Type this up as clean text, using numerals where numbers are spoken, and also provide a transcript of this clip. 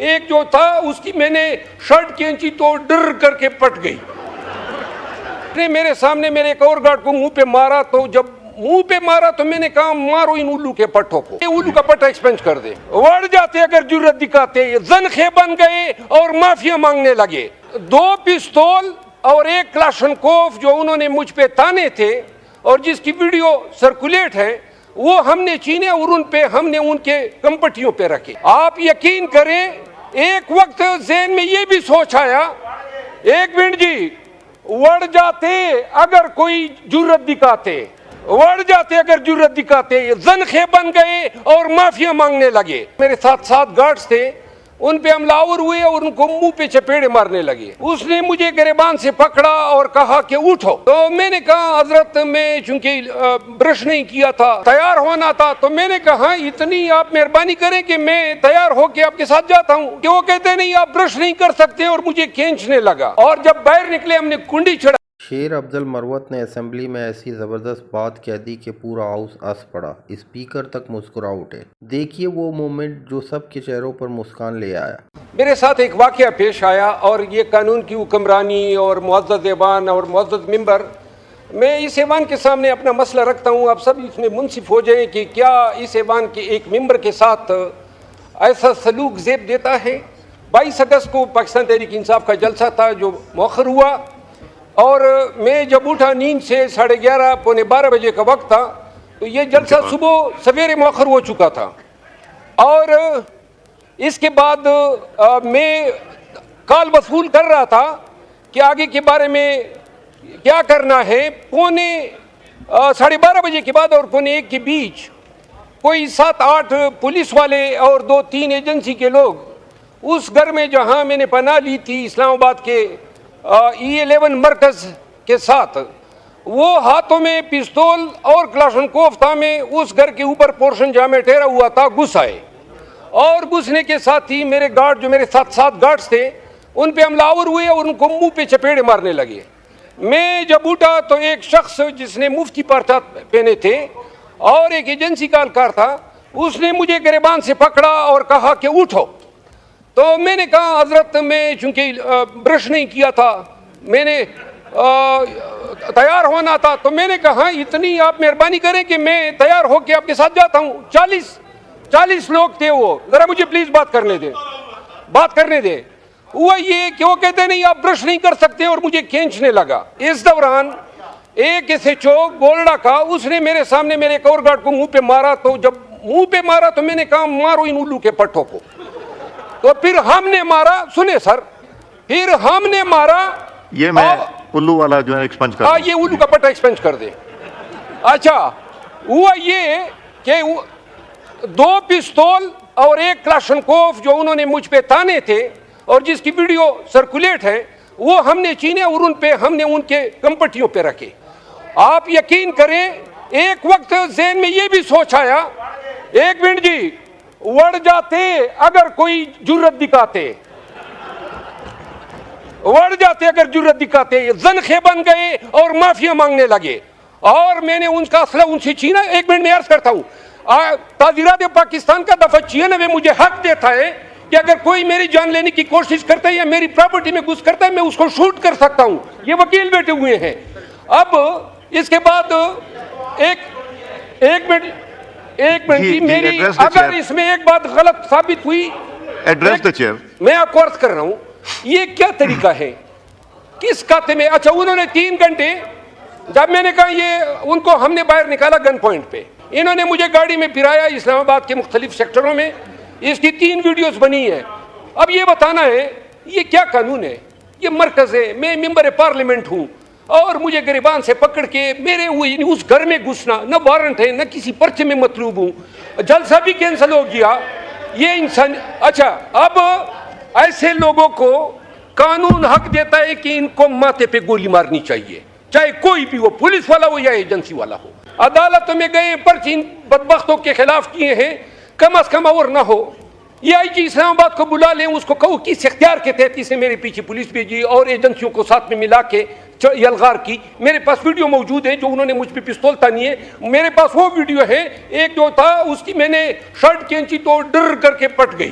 ایک جو تھا اس کی میں نے شرٹ کینچی تو ڈر کر کے پٹ گئی. میرے سامنے میرے ایک اور گارڈ کو منہ پہ مارا, تو جب منہ پہ مارا تو میں نے کہا مارو ان الو کے پٹھوں کو, یہ الو کا پٹھا ایکسپینس کر دے. وڑ جاتے اگر جرت دکھاتے, زنخے بن گئے اور معافیا مانگنے لگے. 2 پستول اور 1 کلاشنکوف جو انہوں نے مجھ پہ تانے تھے اور جس کی ویڈیو سرکولیٹ ہے, وہ ہم نے چینے اور ان پہ ہم نے ان کے کمپٹیوں پہ رکھے. آپ یقین کریں ایک وقت ذہن میں یہ بھی سوچ آیا, 1 منٹ جی, وڑ جاتے اگر کوئی جرت دکھاتے, وڑ جاتے اگر جرت دکھاتے, زنخے بن گئے اور معافیا مانگنے لگے. میرے ساتھ 7 گارڈز تھے, ان پہ ہم لاور ہوئے اور ان کو منہ پہ چپیڑے مارنے لگے. اس نے مجھے گریبان سے پکڑا اور کہا کہ اٹھو. تو میں نے کہا حضرت میں چونکہ برش نہیں کیا تھا, تیار ہونا تھا, تو میں نے کہا اتنی آپ مہربانی کریں کہ میں تیار ہو کے آپ کے ساتھ جاتا ہوں. کہ وہ کہتے نہیں آپ برش نہیں کر سکتے, اور مجھے کھینچنے لگا. اور جب باہر نکلے ہم نے کنڈی چڑھا. شیر افضل مروت نے اسمبلی میں ایسی زبردست بات کہہ دی کہ پورا ہاؤس ہنس پڑا, اسپیکر تک مسکرا اٹھے. دیکھیے وہ مومنٹ جو سب کے چہروں پر مسکان لے آیا. میرے ساتھ ایک واقعہ پیش آیا, اور یہ قانون کی حکمرانی اور معزز ایوان اور معزز ممبر, میں اس ایوان کے سامنے اپنا مسئلہ رکھتا ہوں. آپ سب اس میں منصف ہو جائیں کہ کیا اس ایوان کے ایک ممبر کے ساتھ ایسا سلوک زیب دیتا ہے. 22 اگست کو پاکستان تحریک انصاف کا جلسہ تھا جو مؤخر ہوا, اور میں جب اٹھا نیند سے 11:30 پونے 12 بجے کا وقت تھا, تو یہ جلسہ صبح سویرے مؤخر ہو چکا تھا. اور اس کے بعد میں کال وصول کر رہا تھا کہ آگے کے بارے میں کیا کرنا ہے. پونے 12:30 بجے کے بعد اور پونے 1 کے بیچ کوئی 7-8 پولیس والے اور 2-3 ایجنسی کے لوگ اس گھر میں جہاں میں نے پناہ لی تھی اسلام آباد کے E11 مرکز کے ساتھ, وہ ہاتھوں میں پستول اور کلاشنکوف تھا, میں اس گھر کے اوپر پورشن جہاں میں ٹھہرا ہوا تھا گھس آئے. اور گھسنے کے ساتھ ہی میرے گارڈ جو میرے ساتھ 7 گارڈز تھے, ان پہ ہم لاور ہوئے اور ان کو منہ پہ چپیڑے مارنے لگے. میں جب اٹھا تو ایک شخص جس نے مفتی پرچہ پہنے تھے اور ایک ایجنسی کا اہلکار تھا, اس نے مجھے گریبان سے پکڑا اور کہا کہ اٹھو. تو میں نے کہا حضرت میں چونکہ برش نہیں کیا تھا, میں نے تیار ہونا تھا, تو میں نے کہا اتنی آپ مہربانی کریں کہ میں تیار ہو کے آپ کے ساتھ جاتا ہوں. 40 لوگ تھے, وہ ذرا مجھے پلیز بات کرنے دیں. ہوا یہ کہ وہ کہتے نہیں آپ برش نہیں کر سکتے, اور مجھے کھینچنے لگا. اس دوران ایک SHO گولڈا کا, اس نے میرے سامنے میرے ایک اور گارڈ کو منہ پہ مارا, تو جب منہ پہ مارا تو میں نے کہا مارو ان الو کے پٹھوں کو. تو پھر ہم نے مارا, سنیں سر, پھر ہم نے مارا. یہ میں الو والا جو ہے ایکسپنج کر, یہ الو کا پٹھا ایکسپنج کر دے. اچھا, ہوا یہ کہ 2 پستول اور 1 کلاشنکوف جو انہوں نے مجھ پہ تانے تھے اور جس کی ویڈیو سرکولیٹ ہے, وہ ہم نے چینے اور ان پہ ہم نے ان کے کمپٹیوں پہ رکھے. آپ یقین کریں ایک وقت ذہن میں یہ بھی سوچ آیا, 1 منٹ جی, وڑ جاتے اگر کوئی جرت دکھاتے, وڑ جاتے اگر جرت دکھاتے, زنخے بن گئے اور معافیا مانگنے لگے. اور میں نے ان کا اسلحہ ان سے چھینا. 1 منٹ میں عرض کرتا ہوں, تعزیرات پاکستان کا دفعہ 96 مجھے حق دیتا ہے کہ اگر کوئی میری جان لینے کی کوشش کرتا ہے یا میری پراپرٹی میں گھس کرتا ہے, میں اس کو شوٹ کر سکتا ہوں. یہ وکیل بیٹھے ہوئے ہیں. اب اس کے بعد ایک منٹ جی, میری اگر اس میں ایک بات غلط ثابت ہوئی, میں آپ کو عرض کر رہا ہوں یہ کیا طریقہ ہے, کس کھاتے میں. اچھا, انہوں نے 3 گھنٹے, جب میں نے کہا یہ ان کو ہم نے باہر نکالا گن پوائنٹ پہ, انہوں نے مجھے گاڑی میں پھرایا اسلام آباد کے مختلف سیکٹروں میں. اس کی 3 ویڈیوز بنی ہیں. اب یہ بتانا ہے یہ کیا قانون ہے, یہ مرکز ہے, میں ممبر پارلیمنٹ ہوں, اور مجھے گریبان سے پکڑ کے میرے اس گھر میں گھسنا, نہ وارنٹ ہے نہ کسی پرچے میں مطلوب ہوں, جلسہ بھی کینسل ہو گیا. یہ انسان. اچھا, اب ایسے لوگوں کو قانون حق دیتا ہے کہ ان کو ماتھے پہ گولی مارنی چاہیے, چاہے کوئی بھی ہو, پولیس والا ہو یا ایجنسی والا ہو. عدالتوں میں گئے, پرچے بدبختوں کے خلاف کیے ہیں, کم از کم اور نہ ہو. یہ آئی جی اسلام آباد کو بلا لیں, اس کو کہو کس اختیار کے تحت اس نے میرے پیچھے پولیس بھیجی اور ایجنسیوں کو ساتھ میں ملا کے یلغار کی. میرے پاس ویڈیو موجود ہے جو انہوں نے مجھ پہ پستول تانی ہے, میرے پاس وہ ویڈیو ہے. ایک جو تھا اس کی میں نے شرٹ کھینچی تو ڈر کر کے پٹ گئی.